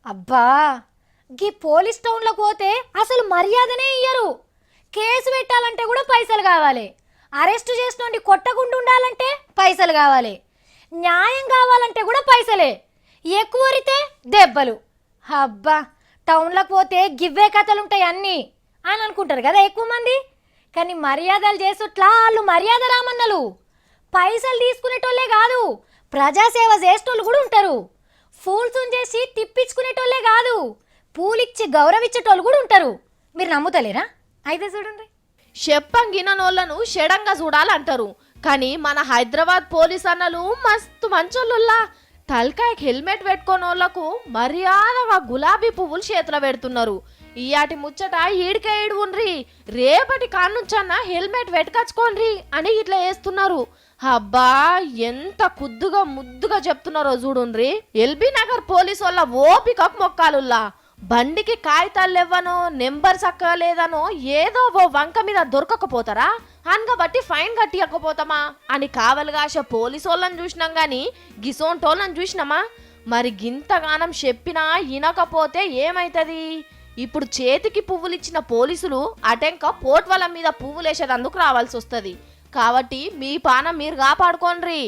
అబ్బా గీ పోలీస్ టౌన్లోకి పోతే అసలు మర్యాదనే ఇయ్యరు. కేసు పెట్టాలంటే కూడా పైసలు కావాలి. అరెస్టు చేసినోండి కొట్టకుండా ఉండాలంటే పైసలు కావాలి. న్యాయం కావాలంటే కూడా పైసలే. ఎక్కువరితే దెబ్బలు. అబ్బా టౌన్లోకి పోతే గివ్వే కథలు ఉంటాయి అన్నీ అని అనుకుంటారు కదా ఎక్కువ మంది. కానీ మర్యాదలు చేసుట్లా వాళ్ళు మర్యాద రామన్నలు. పైసలు తీసుకునేటోళ్ళే కాదు, ప్రజాసేవ చేసేటోళ్ళు కూడా ఉంటారు. ఫూల్సుని చేసి తిప్పించుకునేటోళ్ళే కాదు, పూలిచ్చి గౌరవించేటోళ్ళు కూడా ఉంటారు. మీరు నమ్ముతలేరా? అయితే చూడండి. చెప్పంగినోళ్ళను షడంగా చూడాలంటారు. కానీ మన హైదరాబాద్ పోలీస్ అన్నలు మస్తు మంచోళ్ళుల్లా. తలకాయకి హెల్మెట్ పెట్టుకోని వాళ్ళకు మర్యాదగా గులాబీ పువ్వులు చేతిలో పెడుతున్నారు. ఇయాటి ముచ్చట ఈడికే ఈడు ఉండ్రి, రేపటి కానుంచన్న హెల్మెట్ పెట్టుకచ్చుకోండ్రి అని ఇట్లా వేస్తున్నారు. అబ్బా ఎంత కుద్దుగా ముద్దుగా చెప్తున్నారో చూడుండ్రి. ఎల్బీ నగర్ పోలీసు వాళ్ళ ఓపికకు మొక్కాలుల్లా. బండికి కాగితాలు ఇవ్వనో నెంబర్ చక్కగా లేదనో ఏదో ఓ వంక మీద దొరకకపోతారా అనగబట్టి ఫైన్ కట్టియకపోతామా అని కావలిగాశ పోలీసు వాళ్ళని చూసినాం గాని గిసోంటోళ్ళని చూసినామా? మరి గింతగానం చెప్పినా వినకపోతే ఏమైతుంది? ఇప్పుడు చేతికి పువ్వులు ఇచ్చిన పోలీసులు అటెంక పోట్వల మీద పువ్వులేసేదందుకు రావాల్సి వస్తుంది. కాబట్టి మీ పానం మీరు కాపాడుకోండ్రి.